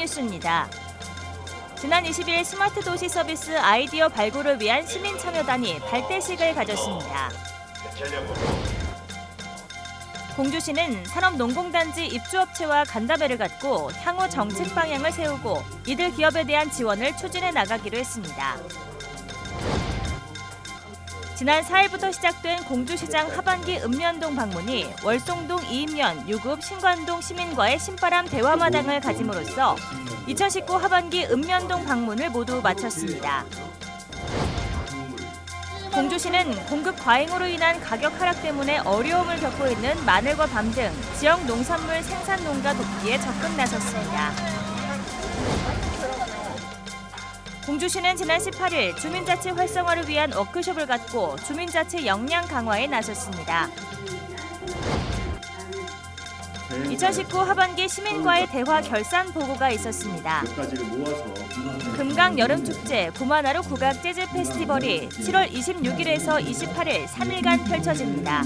뉴스입니다. 지난 20일 스마트 도시 서비스 아이디어 발굴을 위한 시민 참여단이 발대식을 가졌습니다. 공주시는 산업농공단지 입주업체와 간담회를 갖고 향후 정책 방향을 세우고 이들 기업에 대한 지원을 추진해 나가기로 했습니다. 지난 4일부터 시작된 공주시장 하반기 읍면동 방문이 월송동 이인면, 유급 신관동 시민과의 신바람 대화마당을 가짐으로써 2019 하반기 읍면동 방문을 모두 마쳤습니다. 공주시는 공급 과잉으로 인한 가격 하락 때문에 어려움을 겪고 있는 마늘과 밤 등 지역 농산물 생산 농가 돕기에 적극 나섰습니다. 공주시는 지난 18일 주민자치 활성화를 위한 워크숍을 갖고 주민자치 역량 강화에 나섰습니다. 2019 하반기 시민과의 대화 결산 보고가 있었습니다. 금강 여름축제 구만하루 국악 재즈 페스티벌이 7월 26일에서 28일 3일간 펼쳐집니다.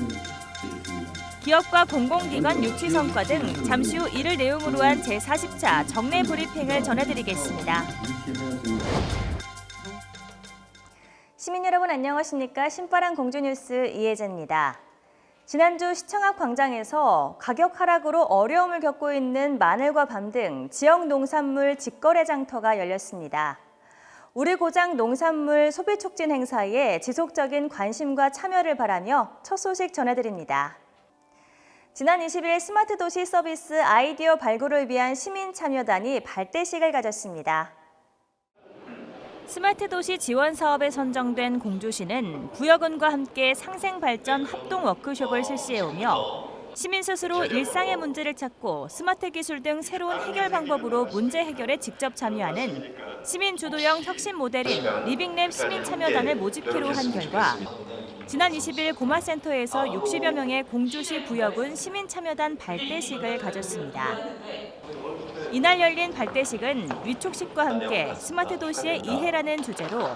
기업과 공공기관 유치 성과 등 잠시 후 이를 내용으로 한 제40차 정례 브리핑을 전해드리겠습니다. 시민 여러분 안녕하십니까? 신바람 공주뉴스 이혜재입니다. 지난주 시청 앞 광장에서 가격 하락으로 어려움을 겪고 있는 마늘과 밤 등 지역 농산물 직거래 장터가 열렸습니다. 우리 고장 농산물 소비 촉진 행사에 지속적인 관심과 참여를 바라며 첫 소식 전해드립니다. 지난 20일 스마트 도시 서비스 아이디어 발굴을 위한 시민 참여단이 발대식을 가졌습니다. 스마트 도시 지원 사업에 선정된 공주시는 구역은과 함께 상생 발전 합동 워크숍을 실시해오며 시민 스스로 일상의 문제를 찾고 스마트 기술 등 새로운 해결 방법으로 문제 해결에 직접 참여하는 시민 주도형 혁신 모델인 리빙랩 시민 참여단을 모집키로 한 결과 지난 20일 고마센터에서 60여 명의 공주시 구역은 시민 참여단 발대식을 가졌습니다. 이날 열린 발대식은 위촉식과 함께 스마트 도시의 이해라는 주제로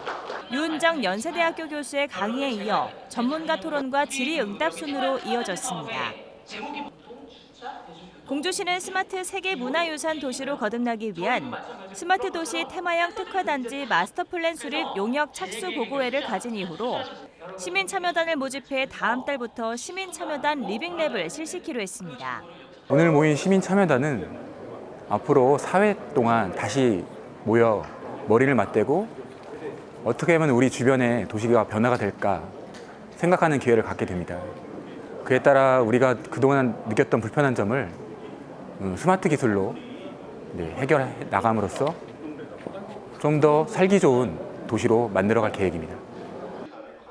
유은정 연세대학교 교수의 강의에 이어 전문가 토론과 질의응답 순으로 이어졌습니다. 공주시는 스마트 세계문화유산 도시로 거듭나기 위한 스마트 도시 테마형 특화단지 마스터플랜 수립 용역 착수 보고회를 가진 이후로 시민 참여단을 모집해 다음 달부터 시민 참여단 리빙랩을 실시키로 했습니다. 오늘 모인 시민 참여단은 앞으로 4회 동안 다시 모여 머리를 맞대고 어떻게 하면 우리 주변의 도시가 변화가 될까 생각하는 기회를 갖게 됩니다. 그에 따라 우리가 그동안 느꼈던 불편한 점을 스마트 기술로 해결해 나감으로써 좀 더 살기 좋은 도시로 만들어갈 계획입니다.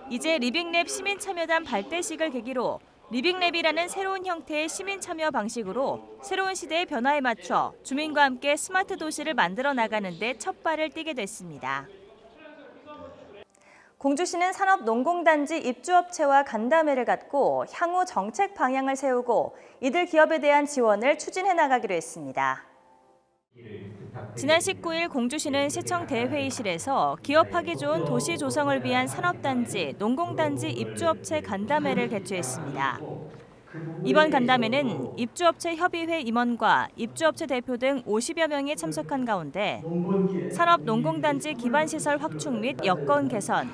이제 리빙랩 시민 참여단 발대식을 계기로 리빙랩이라는 새로운 형태의 시민 참여 방식으로 새로운 시대의 변화에 맞춰 주민과 함께 스마트 도시를 만들어 나가는 데 첫 발을 떼게 됐습니다. 공주시는 산업농공단지 입주업체와 간담회를 갖고 향후 정책 방향을 세우고 이들 기업에 대한 지원을 추진해 나가기로 했습니다. 지난 19일 공주시는 시청 대회의실에서 기업하기 좋은 도시 조성을 위한 산업단지, 농공단지 입주업체 간담회를 개최했습니다. 이번 간담회는 입주업체 협의회 임원과 입주업체 대표 등 50여 명이 참석한 가운데 산업농공단지 기반시설 확충 및 여건 개선,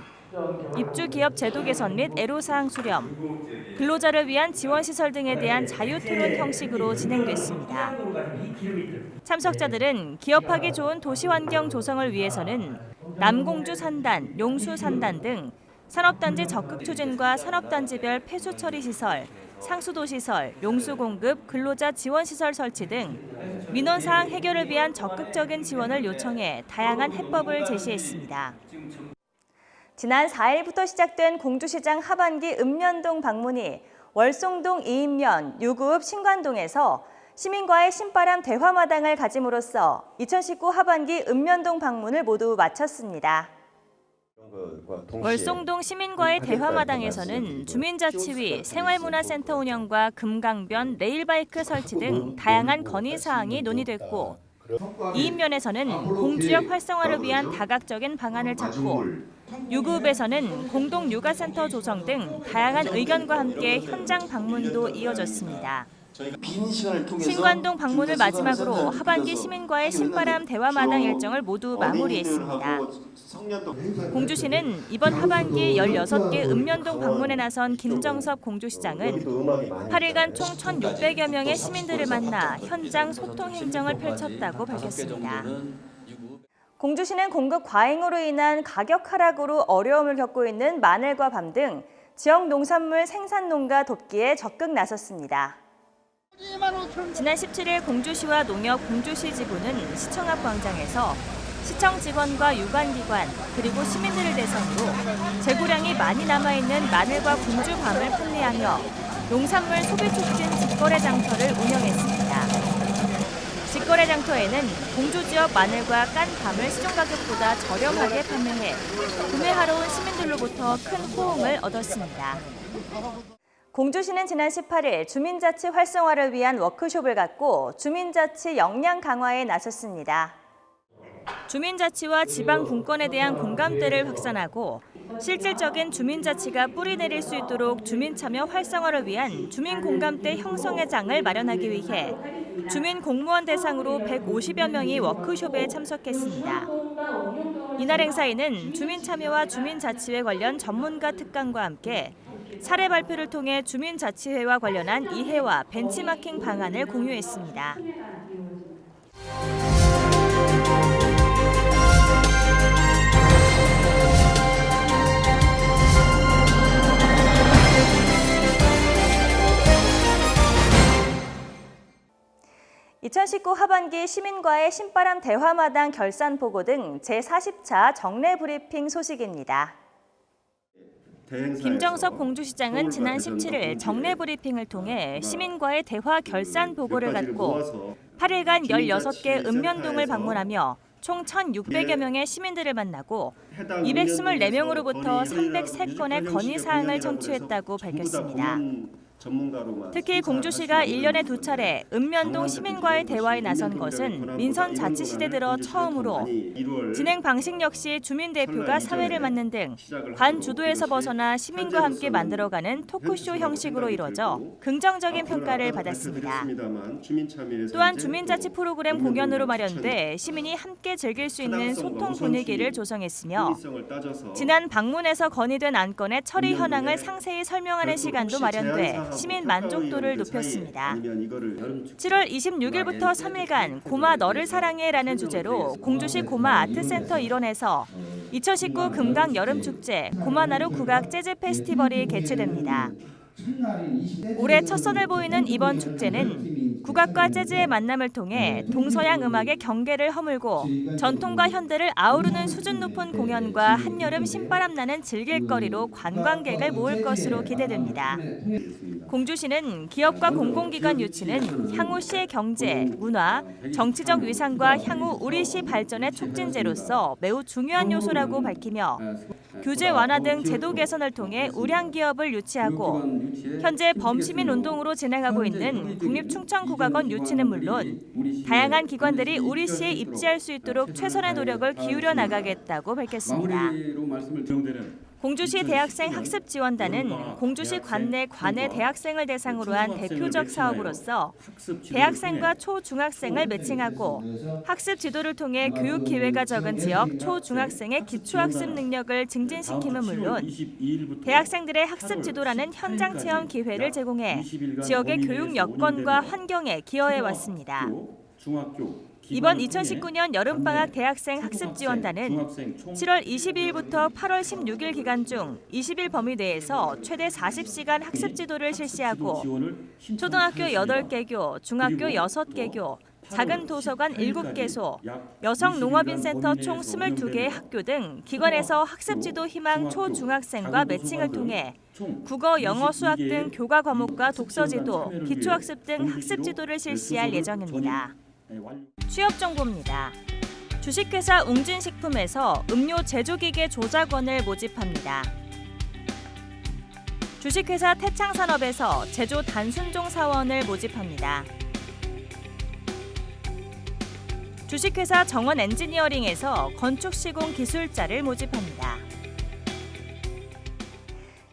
입주기업 제도 개선 및 애로사항 수렴, 근로자를 위한 지원시설 등에 대한 자유토론 형식으로 진행됐습니다. 참석자들은 기업하기 좋은 도시환경 조성을 위해서는 남공주 산단, 용수 산단 등 산업단지 적극 추진과 산업단지별 폐수 처리 시설, 상수도시설, 용수 공급, 근로자 지원시설 설치 등 민원사항 해결을 위한 적극적인 지원을 요청해 다양한 해법을 제시했습니다. 지난 4일부터 시작된 공주시장 하반기 읍면동 방문이 월송동 이인면, 유급 신관동에서 시민과의 신바람 대화마당을 가짐으로써 2019 하반기 읍면동 방문을 모두 마쳤습니다. 월송동 시민과의 대화마당에서는 주민자치위, 생활문화센터 운영과 금강변, 레일바이크 설치 등 다양한 건의사항이 논의됐고 이인면에서는 공주역 활성화를 위한 다각적인 방안을 찾고 유급에서는 공동 육아센터 조성 등 다양한 의견과 함께 현장 방문도 이어졌습니다. 빈 시간을 통해서 신관동 방문을 마지막으로 중대수사에서는 하반기 빌려서 시민과의 신바람 대화마당 일정을 모두 마무리했습니다. 공주시는 이번 하반기 16개 읍면동 방문에 나선 김정섭 공주시장은 8일간 총 1,600여 명의 시민들을 만나 현장 소통 행정을 펼쳤다고 밝혔습니다. 공주시는 공급 과잉으로 인한 가격 하락으로 어려움을 겪고 있는 마늘과 밤 등 지역 농산물 생산 농가 돕기에 적극 나섰습니다. 지난 17일 공주시와 농협 공주시 지부는 시청 앞 광장에서 시청 직원과 유관기관 그리고 시민들을 대상으로 재고량이 많이 남아있는 마늘과 공주 밤을 판매하며 농산물 소비 촉진 직거래 장터를 운영했습니다. 직거래 장터에는 공주 지역 마늘과 깐 밤을 시중 가격보다 저렴하게 판매해 구매하러 온 시민들로부터 큰 호응을 얻었습니다. 공주시는 지난 18일 주민자치 활성화를 위한 워크숍을 갖고 주민자치 역량 강화에 나섰습니다. 주민자치와 지방 분권에 대한 공감대를 확산하고 실질적인 주민자치가 뿌리내릴 수 있도록 주민참여 활성화를 위한 주민공감대 형성의 장을 마련하기 위해 주민공무원 대상으로 150여 명이 워크숍에 참석했습니다. 이날 행사에는 주민참여와 주민자치회 관련 전문가 특강과 함께 사례 발표를 통해 주민자치회와 관련한 이해와 벤치마킹 방안을 공유했습니다. (2019) 하반기 시민과의 신바람 대화마당 결산 보고 등 제40차 정례 브리핑 소식입니다. 김정섭 공주시장은 지난 17일 정례 브리핑을 통해 시민과의 대화 결산 보고를 갖고 8일간 16개 읍면동을 방문하며 총 1,600여 명의 시민들을 만나고 224명으로부터 303건의 건의사항을 청취했다고 밝혔습니다. 특히 공주시가 1년에 2차례 읍면동 시민과의 대화에 나선 것은 민선 자치 시대 들어 처음으로 진행 방식 역시 주민 대표가 사회를 맡는 등 관 주도에서 벗어나 시민과 함께 만들어가는 토크쇼 형식으로 이루어져 긍정적인 평가를 받았습니다. 또한 주민자치 프로그램 공연으로 마련돼 시민이 함께 즐길 수 있는 소통 분위기를 조성했으며 지난 방문에서 건의된 안건의 처리 현황을 상세히 설명하는 시간도 마련돼 시민 만족도를 높였습니다. 7월 26일부터 3일간 고마 너를 사랑해라는 주제로 공주시 고마 아트센터 일원에서 2019 금강 여름축제 고마나루 국악 재즈 페스티벌이 개최됩니다. 올해 첫 선을 보이는 이번 축제는 국악과 재즈의 만남을 통해 동서양 음악의 경계를 허물고 전통과 현대를 아우르는 수준 높은 공연과 한여름 신바람 나는 즐길거리로 관광객을 모을 것으로 기대됩니다. 공주시는 기업과 공공기관 유치는 향후 시의 경제, 문화, 정치적 위상과 향후 우리 시 발전의 촉진제로서 매우 중요한 요소라고 밝히며 규제 완화 등 제도 개선을 통해 우량 기업을 유치하고 현재 범시민 운동으로 진행하고 있는 국립충청국악원 유치는 물론 다양한 기관들이 우리 시에 입지할 수 있도록 최선의 노력을 기울여 나가겠다고 밝혔습니다. 공주시 대학생 학습지원단은 공주시 관내 관외 대학생을 대상으로 한 대표적 사업으로서 대학생과 초중학생을 매칭하고 학습 지도를 통해 교육 기회가 적은 지역 초중학생의 기초학습 능력을 증진시키는 물론 대학생들의 학습 지도라는 현장 체험 기회를 제공해 지역의 교육 여건과 환경에 기여해 왔습니다. 이번 2019년 여름방학 대학생 학습지원단은 7월 22일부터 8월 16일 기간 중 20일 범위 내에서 최대 40시간 학습지도를 실시하고 초등학교 8개교, 중학교 6개교, 작은 도서관 7개소, 여성농업인센터 총 22개의 학교 등 기관에서 학습지도 희망 초중학생과 매칭을 통해 국어, 영어, 수학 등 교과 과목과 독서지도, 기초학습 등 학습지도를 실시할 예정입니다. 취업 정보입니다. 주식회사 웅진식품에서 음료 제조기계 조작원을 모집합니다. 주식회사 태창산업에서 제조 단순종 사원을 모집합니다. 주식회사 정원엔지니어링에서 건축시공 기술자를 모집합니다.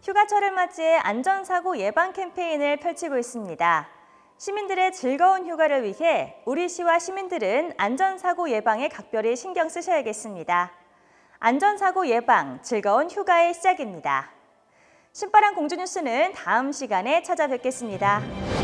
휴가철을 맞이해 안전사고 예방 캠페인을 펼치고 있습니다. 시민들의 즐거운 휴가를 위해 우리 시와 시민들은 안전사고 예방에 각별히 신경 쓰셔야겠습니다. 안전사고 예방, 즐거운 휴가의 시작입니다. 신바람 공주뉴스는 다음 시간에 찾아뵙겠습니다.